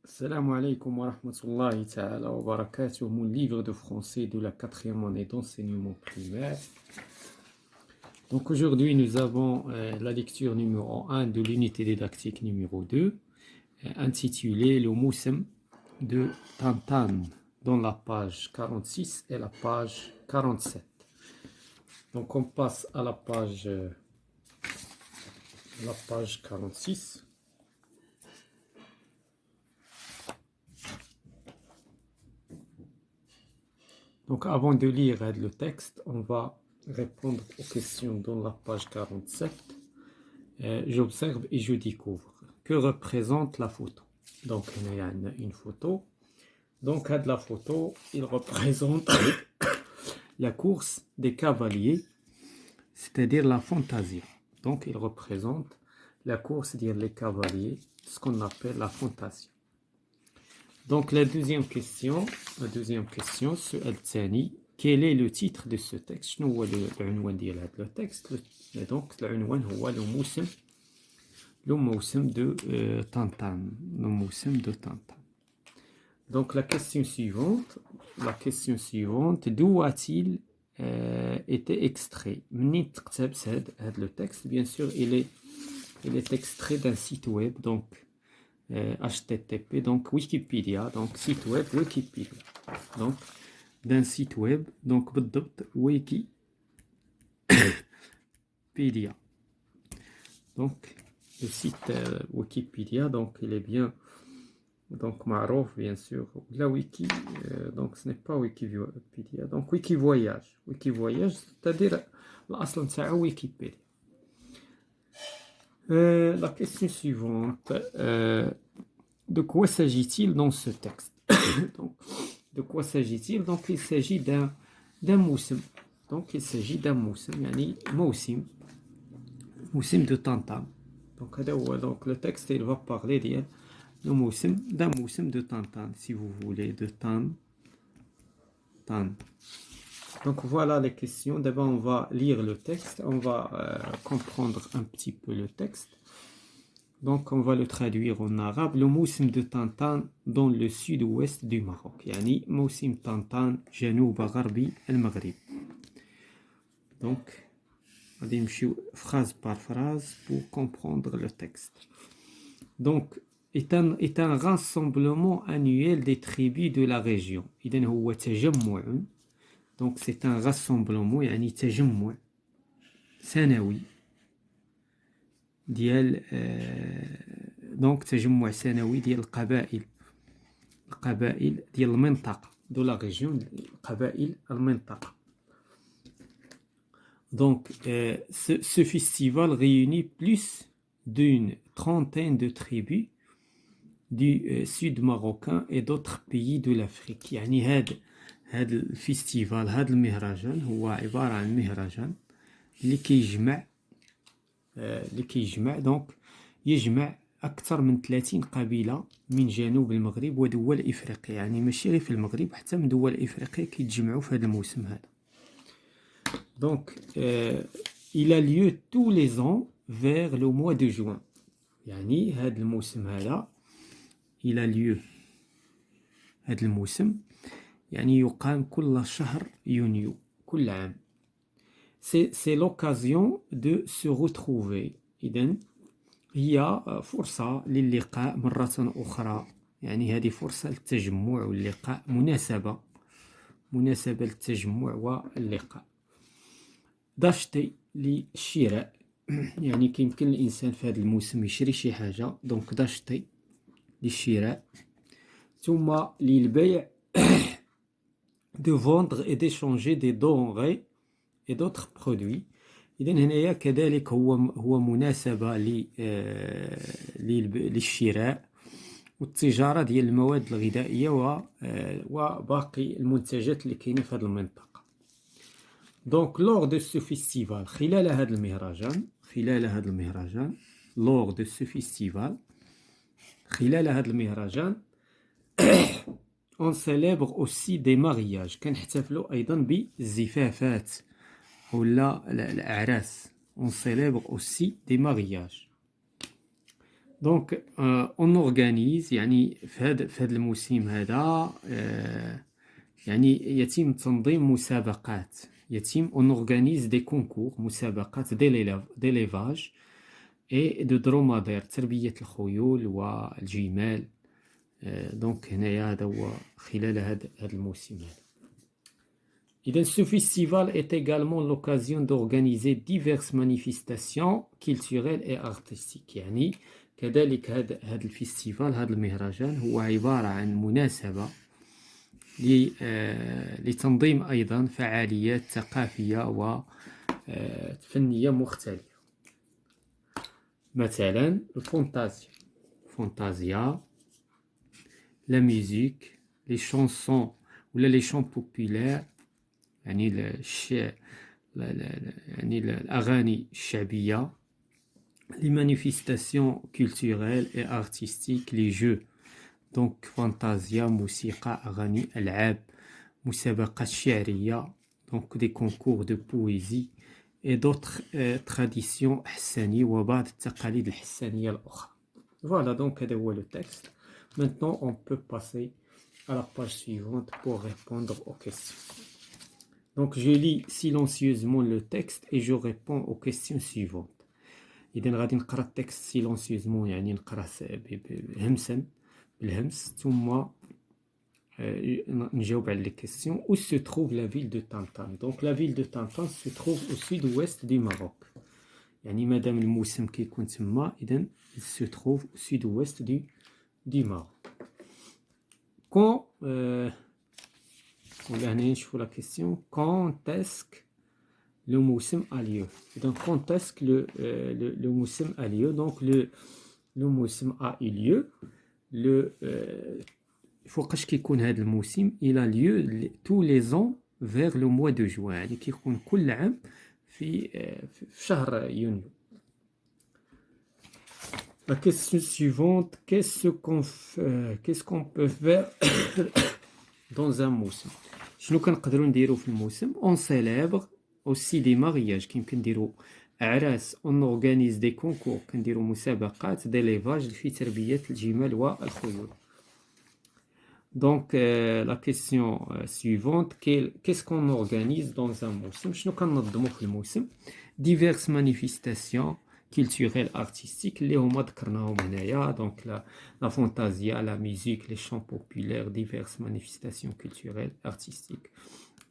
Salam alaikum wa rahmatullahi ta'ala wa barakatuh, mon livre de français de la quatrième année d'enseignement primaire. Donc aujourd'hui nous avons la lecture numéro 1 de l'unité didactique numéro 2, intitulée Le Moussem de Tantan, dans la page 46 et la page 47. Donc on passe à la page 46. Donc avant de lire le texte, on va répondre aux questions dans la page 47. J'observe et je découvre. Que représente la photo? Donc il y a une photo. Donc la photo, il représente la course des cavaliers, c'est-à-dire la fantasie. Donc il représente la course des cavaliers, ce qu'on appelle la fantasie. Donc la deuxième question, سؤال الثاني, quel est le titre de ce texte? شنو هو العنوان ديال هذا le texte? Donc العنوان هو le موسم de Tantan, le موسم de Tantan. Donc la question suivante, d'où a-t-il été extrait? منين تقتبس هذا le texte? Bien sûr, il est extrait d'un site web, donc HTTP, donc Wikipédia, donc site web Wikipédia, donc d'un site web, donc بالضبط Wikipédia. Donc le site Wikipédia, donc il est bien donc معروف bien sûr. La wiki, donc ce n'est pas Wikipédia, donc Wikivoyage, c'est-à-dire الأصل نتاعو Wikipédia. La question suivante, de quoi s'agit-il dans ce texte? Donc, de quoi s'agit-il? Donc il s'agit d'un موسم. Donc il s'agit d'un موسم, يعني موسم de Tantan. Donc le texte il va parler d'un موسم de Tantan, si vous voulez, de Tantan. Donc voilà les questions. D'abord on va lire le texte, on va comprendre un petit peu le texte. Donc on va le traduire en arabe. Le موسم de Tantan dans le sud-ouest du Maroc. يعني موسم طنطان جنوب غربي المغرب. Donc غادي نمشيو phrase par phrase pour comprendre le texte. Donc est un rassemblement annuel des tribus de la région. إذن هو تجمع. Donc c'est un rassemblement, يعني تجمع سنوي ديال donc تجمع سنوي ديال القبائل ديال المنطقة de la région, قبائل المنطقة. Donc ce festival réunit plus d'une trentaine de tribus du sud marocain et d'autres pays de l'Afrique. يعني هذا الفيستيفال، هذا المهرجان هو عبارة عن مهرجان اللي كيجمع دونك يجمع أكثر من 30 قبيلة من جنوب المغرب ودول إفريقيا، يعني ماشي غير في المغرب، حتى من دول إفريقيا كيتجمعوا في هذا الموسم هذا. Donc il a lieu tous les ans vers le mois de juin. يعني هذا الموسم هذا il a lieu، هذا الموسم يعني يقام كل شهر يونيو كل عام. C'est l'occasion de se retrouver. إذن هي فرصة للقاء مرة أخرى، يعني هذه فرصة للتجمع واللقاء، مناسبة للتجمع واللقاء. داشتي للشراء، يعني كيمكن الإنسان في هذا الموسم يشري شي حاجة، دونك داشتي للشراء. ثم للبيع de vendre et d'échanger des denrées et d'autres produits. إذن هنايا كذلك هو مناسبة للشراء والتجارة ديال المواد الغذائية وباقي المنتجات اللي كاينين في هذه المنطقة. Donc lors de ce festival، خلال هذا المهرجان lors de ce festival، خلال هذا المهرجان on célèbre aussi des mariages. كنحتفلوا أيضا بالزفافات ولا الأعراس. On célèbre aussi des mariages. Donc, on organise يعني في هذا الموسم هذا يعني يتم تنظيم مسابقات on organise des concours مسابقات d'élevage et de dromadaire تربية الخيول والجمال دونك هنايا هذا هو خلال هذا الموسم هذا. إذن ce festival est également l'occasion d'organiser diverses manifestations culturelles et artistiques يعني كذلك هذا الفيستيفال هذا المهرجان هو عبارة عن مناسبة لتنظيم أيضا فعاليات ثقافية وفنية مختلفة مثلا الفونتازيا لا ميوزيك لي شانسون ولا لي شون بوبولير يعني يعني الأغاني الشعبية les manifestations culturelles et artistiques, les jeux, donc fantasia, موسيقى, أغاني, ألعاب, مسابقات شعرية, donc des concours de poésie et d'autres traditions حسانية وبعض التقاليد الحسانية الأخرى. Voilà, donc هذا هو le texte. Maintenant, on peut passer à la page suivante pour répondre aux questions. Donc, je lis silencieusement le texte et je réponds aux questions suivantes. إذا غادي نقرا التكست سيلونسيوزمون يعني نقراه همسا بالهمس ثم نجاوب على لي كيسيون. Où se trouve la ville de Tantan? Donc la ville de Tantan se trouve au sud-ouest du Maroc. يعني مادام الموسم كيكون تما إذا il se trouve au sud-ouest du Maroc. Quand ولا هنا نشوفوا لا كيسيون quand est-ce que le موسم a lieu. Donc, quand est-ce que le موسم a lieu? Donc, le موسم a eu lieu. فوقاش كيكون هذا الموسم il a lieu tous les ans vers le mois de juin. يعني كيكون كل عام في شهر يونيو. La question suivante, qu'est-ce qu'on peut faire dans un موسم? شنو كنقدروا نديروا في الموسم؟ On célèbre aussi des mariages كيمكن نديروا أعراس. on organise des concours كنديروا مسابقات d'élevage في تربية الجمال والخيول. Donc la question suivante, qu'est-ce qu'on organise dans un موسم؟ شنو كننظموا في الموسم؟ diverses manifestations culturelles artistiques اللي هما ذكرناهم هنايا. donc la fantasia, la musique, les chants populaires, diverses manifestations culturelles artistiques,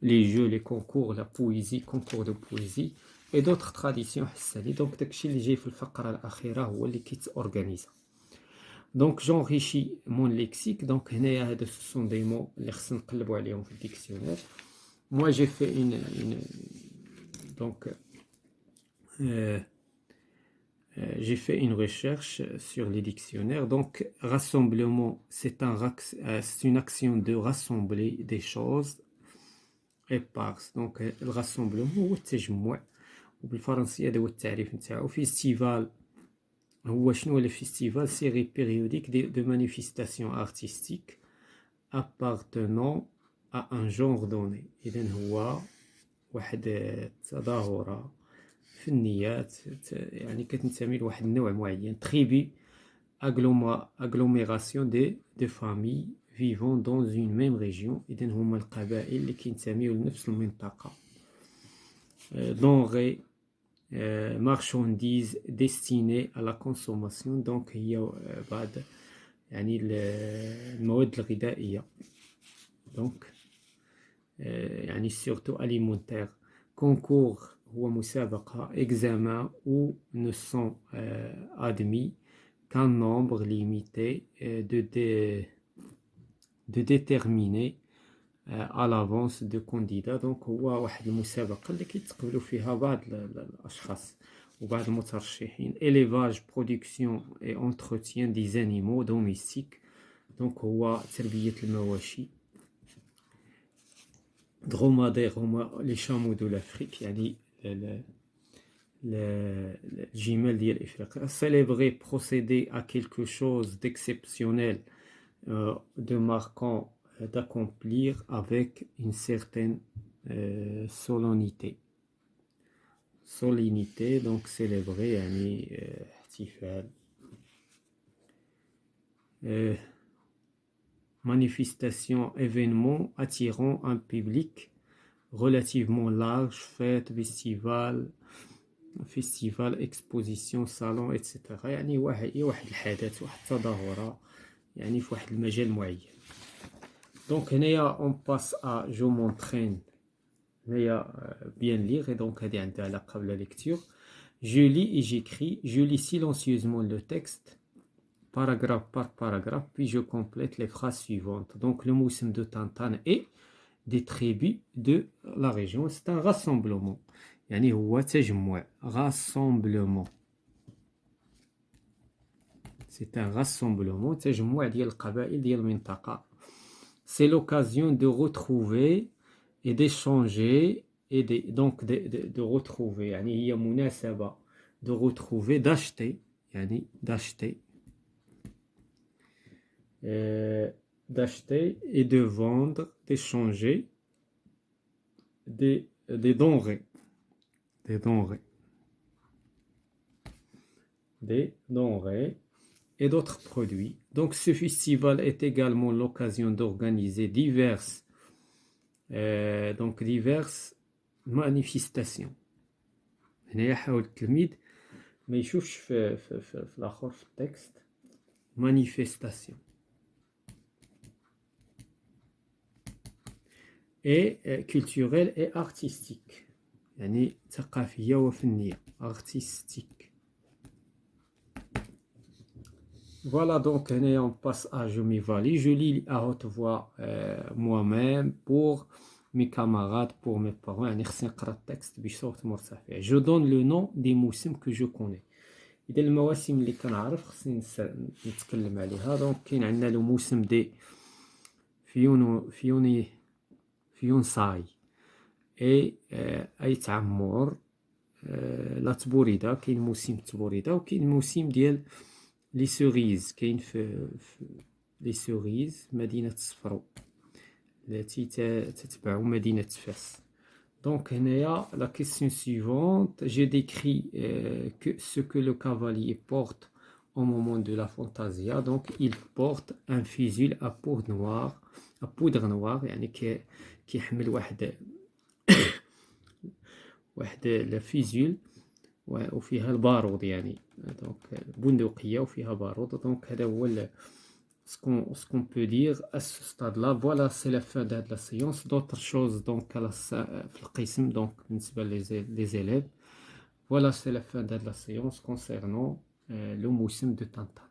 les jeux, les concours, la poésie, concours de poésie et d'autres traditions حساني. donc داكشي اللي جاي في الفقرة الأخيرة هو اللي كيتورغانيزا. donc j'enrichis mon lexique. donc هنايا هذا ce sont des mots اللي خصنا نقلبوا عليهم في الديكسيونير. moi j'ai fait donc j'ai fait une recherche sur les dictionnaires. Donc rassemblement c'est une action de rassembler des choses éparses. donc الراسمبلومون هو التجمع وبالفرنسية هذا هو التعريف نتاعو. فيستيفال هو شنو هو الفيستيفال؟ série périodique de manifestations artistiques appartenant à un genre donné. إذن هو واحد التظاهرة فنيات يعني كتنتمي لواحد النوع معين. tribu agglomération de familles vivant dans une même région. إذن هما القبائل اللي كينتميو لنفس المنطقة. denrées marchandises destinées à la consommation. donc هي بعض يعني المواد الغذائية. donc يعني surtout alimentaire. concours هو مسابقة. examen où ne sont admis qu'un nombre limité de déterminer à l'avance de candidats. donc هو واحد المسابقة اللي كيتقبلوا فيها بعض الأشخاص وبعض المترشحين. élevage, production et entretien des animaux domestiques. donc هو تربية المواشي. dromadaire هما les chameaux de l'Afrique يعني الجمال ديال إفريقيا. célébrer, procéder à quelque chose d'exceptionnel, de marquant, d'accomplir avec une certaine solennité. donc célébrer يعني احتفال manifestation, événement attirant un public relativement large, fête, festival, exposition, salon, etc. يعني واحد الحدث، واحد التظاهرة يعني في واحد المجال معين. دونك هنايا on passe à je m'entraîne. هنايا bien lire, et donc هذه عندها علاقة بلا lecture. Je lis et j'écris. Je lis silencieusement le texte, paragraphe par paragraphe, puis je complète les phrases suivantes. Donc le Moussem de Tantane est des tribus de la région. C'est un rassemblement. يعني هو تجمع. Rassemblement. C'est un rassemblement. تجمع ديال القبائل ديال المنطقة. C'est l'occasion de retrouver et d'échanger et donc de retrouver. يعني هي مناسبة de retrouver, d'acheter يعني d'acheter et de vendre, d'échanger des denrées. Des denrées et d'autres produits. Donc ce festival est également l'occasion d'organiser diverses manifestations. هنا يحاول التلميذ ما يشوفش في الاخر في التكست manifestation et culturelle et artistique يعني ثقافية وفنية artistique. Voilà, donc on passe à je m'évalue. Je lis à haute voix moi-même, pour mes camarades, pour mes parents. يعني خصني نقرا التكست بصوت مرتفع. Je donne le nom des موسم que je connais. إذا المواسم اللي كنعرف خصني نتكلم عليها. دونك كاين عندنا لو موسم دي فيونساي اي اي تعمر لا تبوريده. كاين موسم التبوريده وكاين موسم ديال لي سوريز. كاين في لي سوريز مدينة صفرو التي تتبع مدينة فاس. Donc هنايا la question suivante, j'ai décrit ce que le cavalier porte au moment de la fantasia. Donc il porte un fusil à poudre noire يعني كيحمل واحد الفيزيول وفيها البارود يعني دونك بندقية وفيها بارود. دونك هذا هو ce qu'on peut dire à ce stade-là. Voilà, c'est la fin de la séance. D'autres choses donc في القسم donc بالنسبة les élèves. Voilà, c'est la fin de la séance concernant le موسم de Tantane.